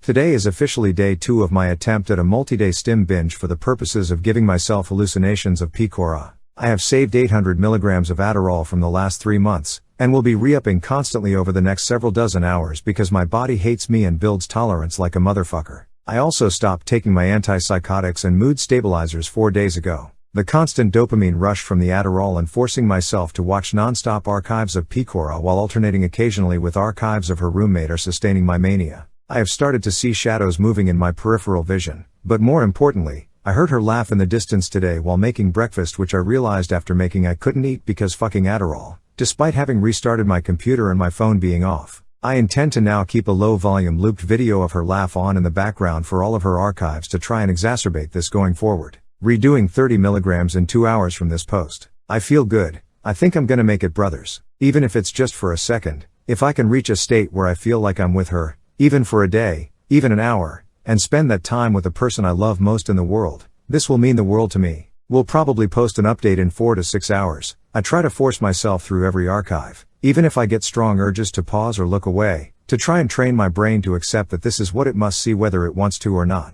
Today is officially day 2 of my attempt at a multi-day stim binge for the purposes of giving myself hallucinations of pekora. I have saved 800 milligrams of adderall from the last 3 months, and will be re-upping constantly over the next several dozen hours because my body hates me and builds tolerance like a motherfucker. I also stopped taking my antipsychotics and mood stabilizers 4 days ago. The constant dopamine rush from the adderall and forcing myself to watch non-stop archives of pekora while alternating occasionally with archives of her roommate are sustaining my mania. I have started to see shadows moving in my peripheral vision, but more importantly, I heard her laugh in the distance today while making breakfast, which I realized after making I couldn't eat because fucking adderall, despite having restarted my computer and my phone being off. I intend to now keep a low volume looped video of her laugh on in the background for all of her archives to try and exacerbate this going forward. Redoing 30 milligrams in 2 hours from this post. I feel good. I think I'm gonna make it, brothers. Even if it's just for a second, if I can reach a state where I feel like I'm with her, even for a day, even an hour, and spend that time with the person I love most in the world, this will mean the world to me. We'll probably post an update in 4 to 6 hours. I try to force myself through every archive, even if I get strong urges to pause or look away, to try and train my brain to accept that this is what it must see whether it wants to or not.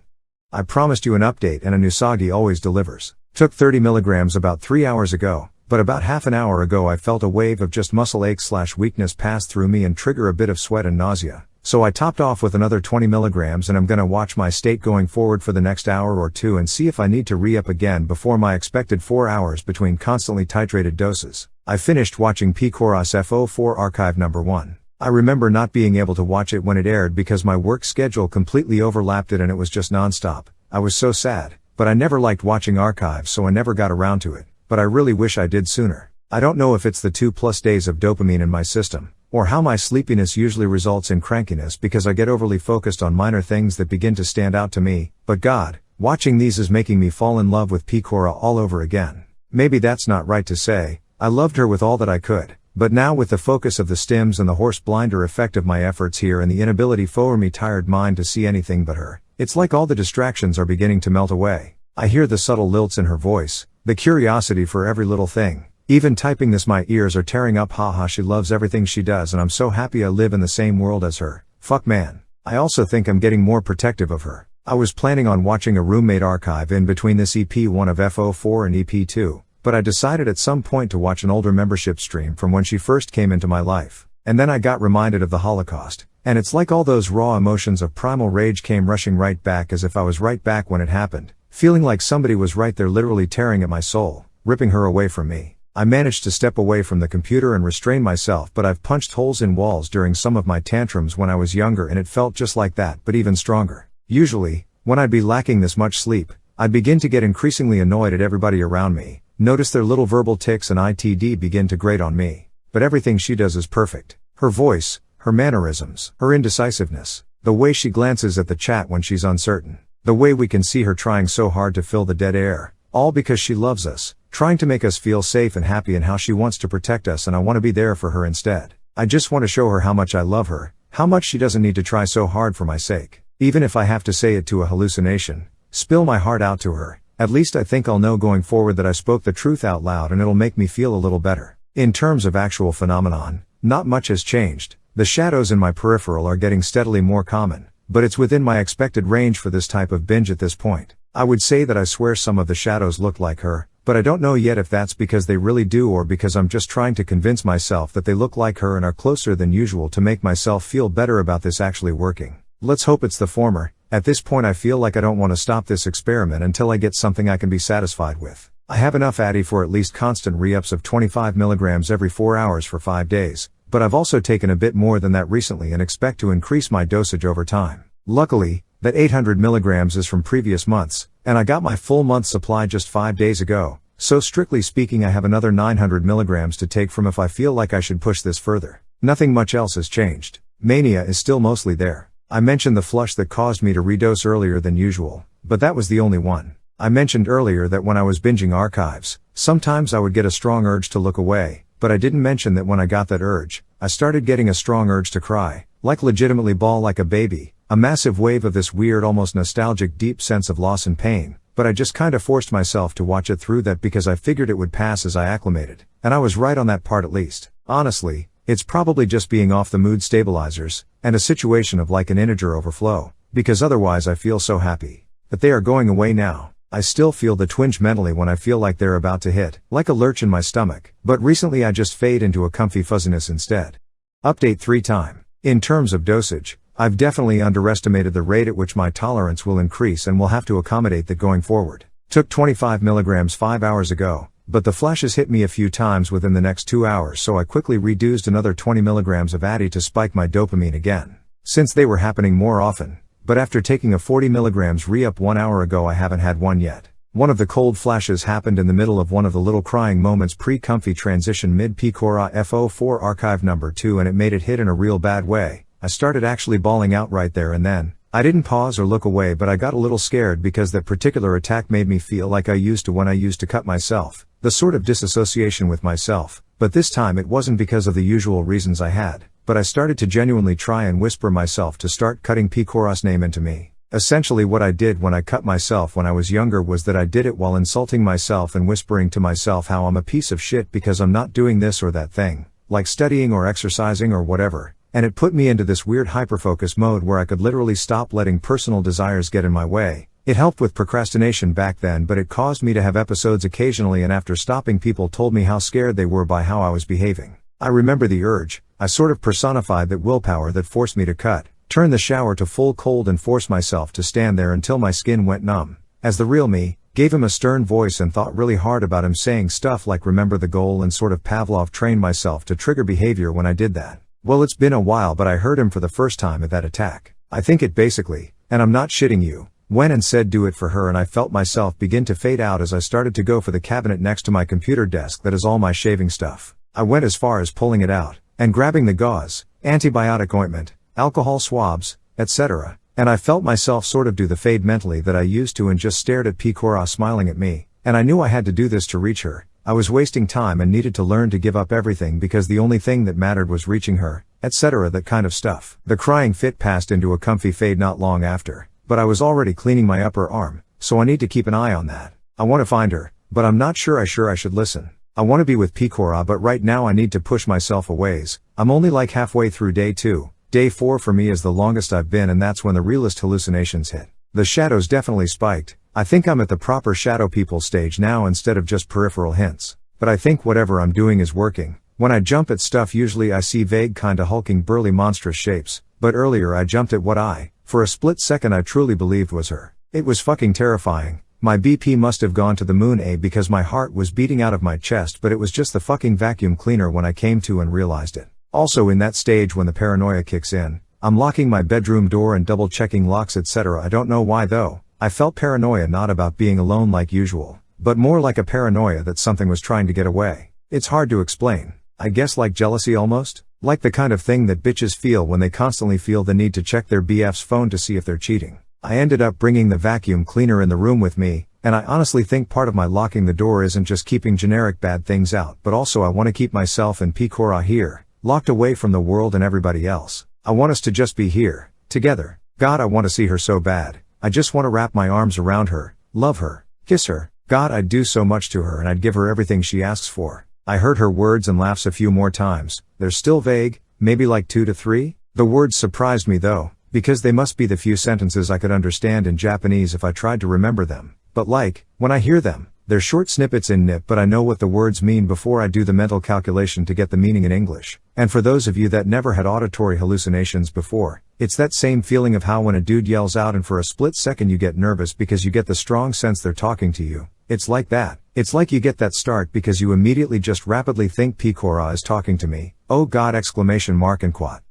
I promised you an update, and a usada always delivers. Took 30 milligrams about 3 hours ago, but about half an hour ago I felt a wave of just muscle ache/weakness pass through me and trigger a bit of sweat and nausea. So I topped off with another 20 milligrams, and I'm gonna watch my state going forward for the next hour or two and see if I need to re-up again before my expected 4 hours between constantly titrated doses. I finished watching Pekora's FO4 archive number 1. I remember not being able to watch it when it aired because my work schedule completely overlapped it and it was just non-stop. I was so sad, but I never liked watching archives, so I never got around to it, but I really wish I did sooner. I don't know if it's the 2+ days of dopamine in my system, or how my sleepiness usually results in crankiness because I get overly focused on minor things that begin to stand out to me, but God, watching these is making me fall in love with pekora all over again. Maybe that's not right to say. I loved her with all that I could, but now with the focus of the stims and the horse blinder effect of my efforts here and the inability for me tired mind to see anything but her, it's like all the distractions are beginning to melt away. I hear the subtle lilts in her voice, the curiosity for every little thing. Even typing this my ears are tearing up. Haha, she loves everything she does and I'm so happy I live in the same world as her. Fuck man. I also think I'm getting more protective of her. I was planning on watching a roommate archive in between this EP1 of FO4 and EP2, but I decided at some point to watch an older membership stream from when she first came into my life. And then I got reminded of the Holocaust, and it's like all those raw emotions of primal rage came rushing right back as if I was right back when it happened, feeling like somebody was right there literally tearing at my soul, ripping her away from me. I managed to step away from the computer and restrain myself, but I've punched holes in walls during some of my tantrums when I was younger and it felt just like that, but even stronger. Usually, when I'd be lacking this much sleep, I'd begin to get increasingly annoyed at everybody around me, notice their little verbal tics and itd begin to grate on me. But everything she does is perfect. Her voice, her mannerisms, her indecisiveness, the way she glances at the chat when she's uncertain, the way we can see her trying so hard to fill the dead air, all because she loves us, trying to make us feel safe and happy, and how she wants to protect us, and I want to be there for her instead. I just want to show her how much I love her, how much she doesn't need to try so hard for my sake. Even if I have to say it to a hallucination, spill my heart out to her, at least I think I'll know going forward that I spoke the truth out loud and it'll make me feel a little better. In terms of actual phenomenon, not much has changed. The shadows in my peripheral are getting steadily more common, but it's within my expected range for this type of binge at this point. I would say that I swear some of the shadows look like her, but I don't know yet if that's because they really do or because I'm just trying to convince myself that they look like her and are closer than usual to make myself feel better about this actually working. Let's hope it's the former. At this point I feel like I don't want to stop this experiment until I get something I can be satisfied with. I have enough addy for at least constant re-ups of 25 milligrams every 4 hours for 5 days, but I've also taken a bit more than that recently and expect to increase my dosage over time. Luckily, that 800 milligrams is from previous months, and I got my full month supply just 5 days ago, so strictly speaking I have another 900 milligrams to take from if I feel like I should push this further. Nothing much else has changed. Mania is still mostly there. I mentioned the flush that caused me to redose earlier than usual, but that was the only one. I mentioned earlier that when I was binging archives, sometimes I would get a strong urge to look away, but I didn't mention that when I got that urge, I started getting a strong urge to cry, like legitimately bawl like a baby, a massive wave of this weird almost nostalgic deep sense of loss and pain, but I just kinda forced myself to watch it through that because I figured it would pass as I acclimated, and I was right on that part at least. Honestly, it's probably just being off the mood stabilizers, and a situation of like an integer overflow, because otherwise I feel so happy. But they are going away now. I still feel the twinge mentally when I feel like they're about to hit, like a lurch in my stomach, but recently I just fade into a comfy fuzziness instead. Update 3 time. In terms of dosage, I've definitely underestimated the rate at which my tolerance will increase and will have to accommodate that going forward. Took 25 milligrams 5 hours ago, but the flashes hit me a few times within the next 2 hours, so I quickly reduced another 20 milligrams of addy to spike my dopamine again, since they were happening more often. But after taking a 40 milligrams re-up 1 hour ago, I haven't had one yet. One of the cold flashes happened in the middle of one of the little crying moments pre-comfy transition mid-pekora FO4 archive number 2, and it made it hit in a real bad way. I started actually bawling out right there and then. I didn't pause or look away, but I got a little scared because that particular attack made me feel like I used to when I used to cut myself. The sort of disassociation with myself. But this time it wasn't because of the usual reasons I had, but I started to genuinely try and whisper myself to start cutting Pekora's name into me. Essentially what I did when I cut myself when I was younger was that I did it while insulting myself and whispering to myself how I'm a piece of shit because I'm not doing this or that thing, like studying or exercising or whatever, and it put me into this weird hyperfocus mode where I could literally stop letting personal desires get in my way. It helped with procrastination back then, but it caused me to have episodes occasionally, and after stopping, people told me how scared they were by how I was behaving. I remember the urge. I sort of personified that willpower that forced me to cut, turn the shower to full cold and force myself to stand there until my skin went numb. As the real me, gave him a stern voice and thought really hard about him saying stuff like remember the goal, and sort of Pavlov trained myself to trigger behavior when I did that. Well, it's been a while, but I heard him for the first time at that attack. I think it basically, and I'm not shitting you, went and said do it for her, and I felt myself begin to fade out as I started to go for the cabinet next to my computer desk that is all my shaving stuff. I went as far as pulling it out, and grabbing the gauze, antibiotic ointment, alcohol swabs, etc., and I felt myself sort of do the fade mentally that I used to and just stared at Pekora smiling at me, and I knew I had to do this to reach her. I was wasting time and needed to learn to give up everything because the only thing that mattered was reaching her, etc., that kind of stuff. The crying fit passed into a comfy fade not long after, but I was already cleaning my upper arm, so I need to keep an eye on that. I want to find her, but I'm not sure I should listen. I want to be with Pekora, but right now I need to push myself a ways. I'm only like halfway through day 2. Day 4 for me is the longest I've been, and that's when the realest hallucinations hit. The shadows definitely spiked. I think I'm at the proper shadow people stage now instead of just peripheral hints. But I think whatever I'm doing is working. When I jump at stuff, usually I see vague kinda hulking burly monstrous shapes, but earlier I jumped at what for a split second I truly believed was her. It was fucking terrifying. My BP must have gone to the moon because my heart was beating out of my chest, but it was just the fucking vacuum cleaner when I came to and realized it. Also in that stage when the paranoia kicks in, I'm locking my bedroom door and double checking locks, etc. I don't know why though. I felt paranoia not about being alone like usual, but more like a paranoia that something was trying to get away. It's hard to explain. I guess like jealousy almost? Like the kind of thing that bitches feel when they constantly feel the need to check their BF's phone to see if they're cheating. I ended up bringing the vacuum cleaner in the room with me, and I honestly think part of my locking the door isn't just keeping generic bad things out, but also I want to keep myself and Pekora here, locked away from the world and everybody else. I want us to just be here, together. God, I want to see her so bad. I just want to wrap my arms around her, love her, kiss her. God, I'd do so much to her and I'd give her everything she asks for. I heard her words and laughs a few more times. They're still vague, maybe like 2 to 3. The words surprised me though, because they must be the few sentences I could understand in Japanese if I tried to remember them. But like, when I hear them, they're short snippets in nip, but I know what the words mean before I do the mental calculation to get the meaning in English. And for those of you that never had auditory hallucinations before, it's that same feeling of how when a dude yells out and for a split second you get nervous because you get the strong sense they're talking to you. It's like that. It's like you get that start because you immediately just rapidly think Pekora is talking to me. Oh God! And quote.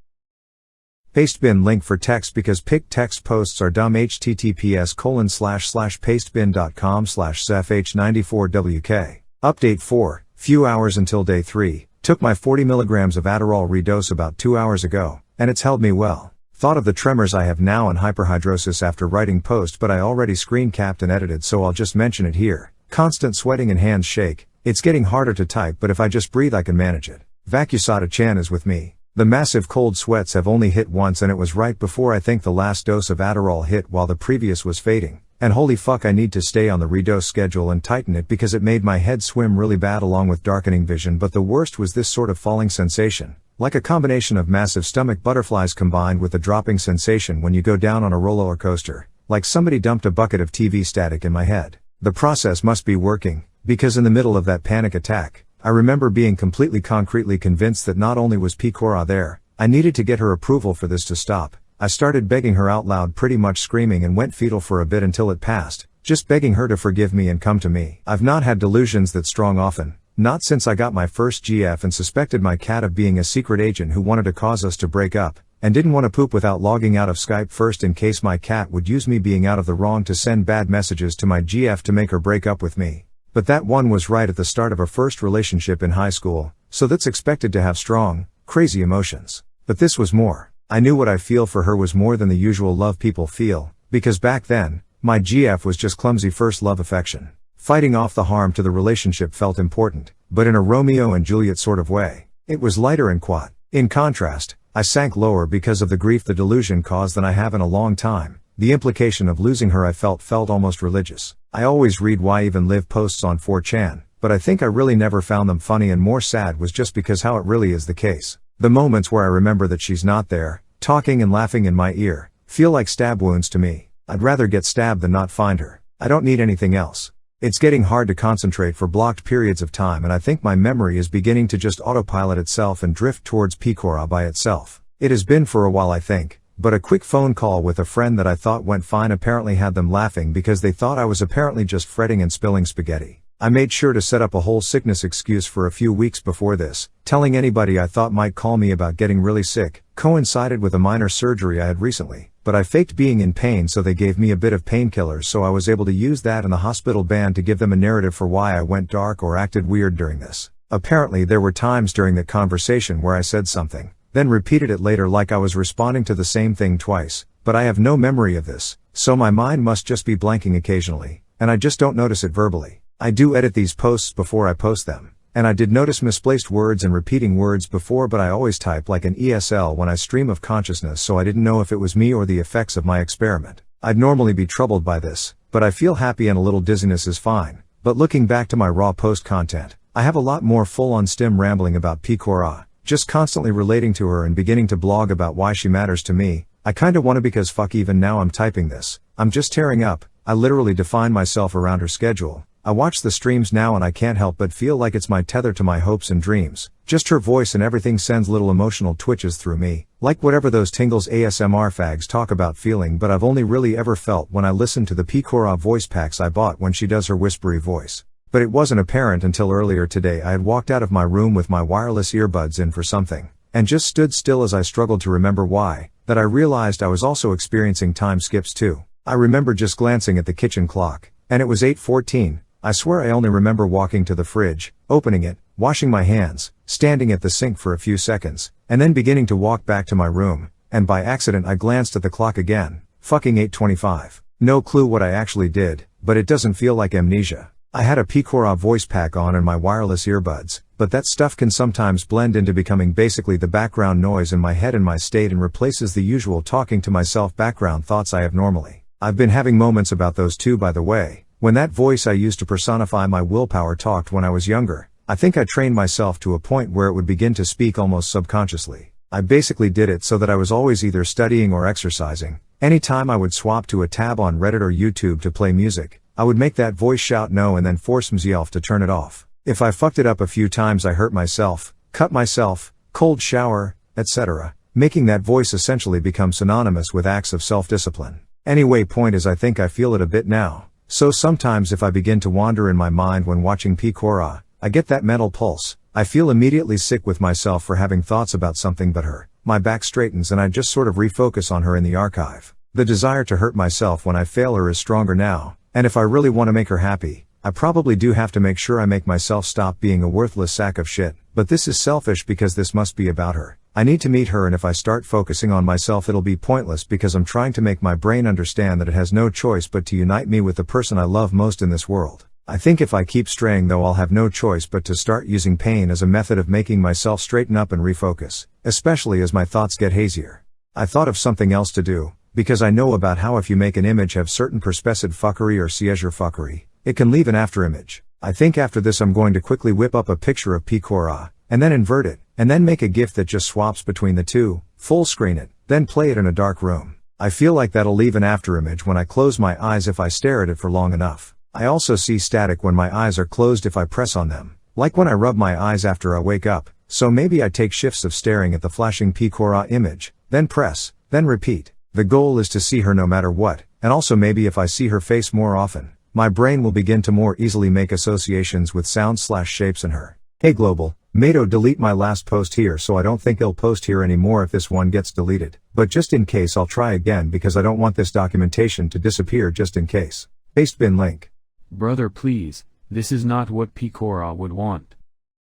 Pastebin link for text because pic text posts are dumb. https://pastebin.com/cefh94wk. Update 4. Few hours until day 3. Took my 40 milligrams of adderall redose about 2 hours ago, and it's held me well. Thought of the tremors I have now and hyperhidrosis after writing post, but I already screen capped and edited, so I'll just mention it here. Constant sweating and hands shake. It's getting harder to type, but if I just breathe I can manage it. Usada-chan is with me. The massive cold sweats have only hit once, and it was right before I think the last dose of adderall hit while the previous was fading. And holy fuck, I need to stay on the redose schedule and tighten it because it made my head swim really bad along with darkening vision, but the worst was this sort of falling sensation. Like a combination of massive stomach butterflies combined with the dropping sensation when you go down on a roller coaster, like somebody dumped a bucket of TV static in my head. The process must be working, because in the middle of that panic attack, I remember being completely concretely convinced that not only was pekora there, I needed to get her approval for this to stop. I started begging her out loud, pretty much screaming, and went fetal for a bit until it passed, just begging her to forgive me and come to me. I've not had delusions that strong often. Not since I got my first GF and suspected my cat of being a secret agent who wanted to cause us to break up, and didn't want to poop without logging out of Skype first in case my cat would use me being out of the wrong to send bad messages to my GF to make her break up with me. But that one was right at the start of a first relationship in high school, so that's expected to have strong, crazy emotions. But this was more. I knew what I feel for her was more than the usual love people feel, because back then, my GF was just clumsy first love affection. Fighting off the harm to the relationship felt important, but in a Romeo and Juliet sort of way. It was lighter and quiet. In contrast, I sank lower because of the grief the delusion caused than I have in a long time. The implication of losing her I felt almost religious. I always read Why Even Live posts on 4chan, but I think I really never found them funny, and more sad was just because how it really is the case. The moments where I remember that she's not there, talking and laughing in my ear, feel like stab wounds to me. I'd rather get stabbed than not find her. I don't need anything else. It's getting hard to concentrate for blocked periods of time, and I think my memory is beginning to just autopilot itself and drift towards pekora by itself. It has been for a while, I think, but a quick phone call with a friend that I thought went fine apparently had them laughing because they thought I was apparently just fretting and spilling spaghetti. I made sure to set up a whole sickness excuse for a few weeks before this, telling anybody I thought might call me about getting really sick. Coincided with a minor surgery I had recently, but I faked being in pain, so they gave me a bit of painkillers, so I was able to use that in the hospital band to give them a narrative for why I went dark or acted weird during this. Apparently there were times during that conversation where I said something, then repeated it later like I was responding to the same thing twice, but I have no memory of this, so my mind must just be blanking occasionally, and I just don't notice it verbally. I do edit these posts before I post them, and I did notice misplaced words and repeating words before, but I always type like an ESL when I stream of consciousness, so I didn't know if it was me or the effects of my experiment. I'd normally be troubled by this, but I feel happy and a little dizziness is fine. But looking back to my raw post content, I have a lot more full-on stim rambling about pekora, just constantly relating to her and beginning to blog about why she matters to me. I kinda wanna, because fuck, even now I'm typing this, I'm just tearing up. I literally define myself around her schedule. I watch the streams now and I can't help but feel like it's my tether to my hopes and dreams. Just her voice and everything sends little emotional twitches through me, like whatever those tingles ASMR fags talk about feeling, but I've only really ever felt when I listen to the pekora voice packs I bought when she does her whispery voice. But it wasn't apparent until earlier today. I had walked out of my room with my wireless earbuds in for something, and just stood still as I struggled to remember why, that I realized I was also experiencing time skips too. I remember just glancing at the kitchen clock, and it was 8:14. I swear I only remember walking to the fridge, opening it, washing my hands, standing at the sink for a few seconds, and then beginning to walk back to my room, and by accident I glanced at the clock again. Fucking 8:25. No clue what I actually did, but it doesn't feel like amnesia. I had a pekora voice pack on and my wireless earbuds, but that stuff can sometimes blend into becoming basically the background noise in my head in my state and replaces the usual talking to myself background thoughts I have normally. I've been having moments about those too, by the way. When that voice I used to personify my willpower talked when I was younger, I think I trained myself to a point where it would begin to speak almost subconsciously. I basically did it so that I was always either studying or exercising. Anytime I would swap to a tab on Reddit or YouTube to play music, I would make that voice shout no and then force myself to turn it off. If I fucked it up a few times, I hurt myself, cut myself, cold shower, etc., making that voice essentially become synonymous with acts of self-discipline. Anyway, point is I think I feel it a bit now. So sometimes if I begin to wander in my mind when watching pekora, I get that mental pulse. I feel immediately sick with myself for having thoughts about something but her. My back straightens and I just sort of refocus on her in the archive. The desire to hurt myself when I fail her is stronger now, and if I really want to make her happy, I probably do have to make sure I make myself stop being a worthless sack of shit. But this is selfish because this must be about her. I need to meet her, and if I start focusing on myself it'll be pointless because I'm trying to make my brain understand that it has no choice but to unite me with the person I love most in this world. I think if I keep straying though I'll have no choice but to start using pain as a method of making myself straighten up and refocus, especially as my thoughts get hazier. I thought of something else to do, because I know about how if you make an image have certain perspecid fuckery or siège fuckery, it can leave an afterimage. I think after this I'm going to quickly whip up a picture of pekora, and then invert it, and then make a GIF that just swaps between the two, full screen it, then play it in a dark room. I feel like that'll leave an afterimage when I close my eyes if I stare at it for long enough. I also see static when my eyes are closed if I press on them, like when I rub my eyes after I wake up, so maybe I take shifts of staring at the flashing pekora image, then press, then repeat. The goal is to see her no matter what, and also maybe if I see her face more often, my brain will begin to more easily make associations with sounds/shapes in her. Hey Global, Mato, delete my last post here so I don't think I'll post here anymore if this one gets deleted, but just in case I'll try again because I don't want this documentation to disappear just in case. Paste bin link. Brother please, this is not what pekora would want.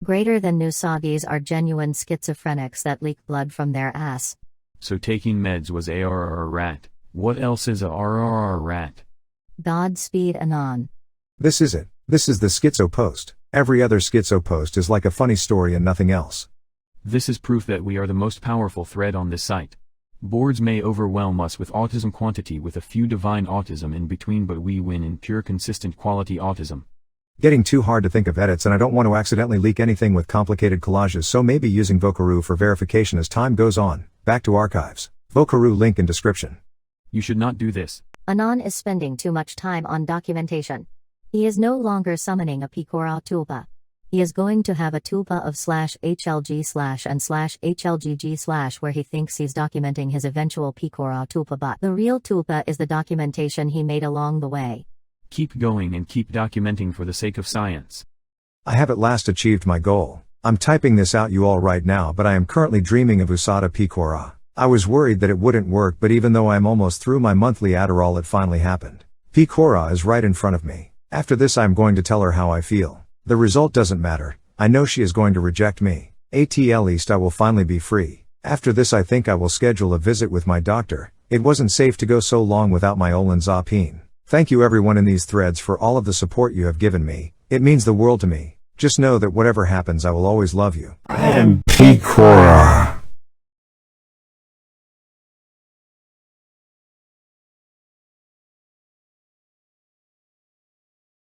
Greater than Nusagis are genuine schizophrenics that leak blood from their ass. So taking meds was ARR rat. What else is a RRR rat? Godspeed anon. This is it. This is the schizo post. Every other schizo post is like a funny story and nothing else. This is proof that we are the most powerful thread on this site. Boards may overwhelm us with autism quantity with a few divine autism in between, but we win in pure consistent quality autism. Getting too hard to think of edits, and I don't want to accidentally leak anything with complicated collages, so maybe using Vocaroo for verification as time goes on. Back to archives. Vocaroo link in description. You should not do this. Anon is spending too much time on documentation. He is no longer summoning a pekora tulpa. He is going to have a tulpa of /HLG/ and /HLGG/ where he thinks he's documenting his eventual pekora tulpa, but the real tulpa is the documentation he made along the way. Keep going and keep documenting for the sake of science. I have at last achieved my goal. I'm typing this out you all right now, but I am currently dreaming of usada pekora. I was worried that it wouldn't work, but even though I'm almost through my monthly adderall, it finally happened. Pekora is right in front of me. After this I'm going to tell her how I feel. The result doesn't matter. I know she is going to reject me. At least I will finally be free. After this I think I will schedule a visit with my doctor. It wasn't safe to go so long without my olanzapine. Thank you everyone in these threads for all of the support you have given me. It means the world to me. Just know that whatever happens I will always love you. I am pekora.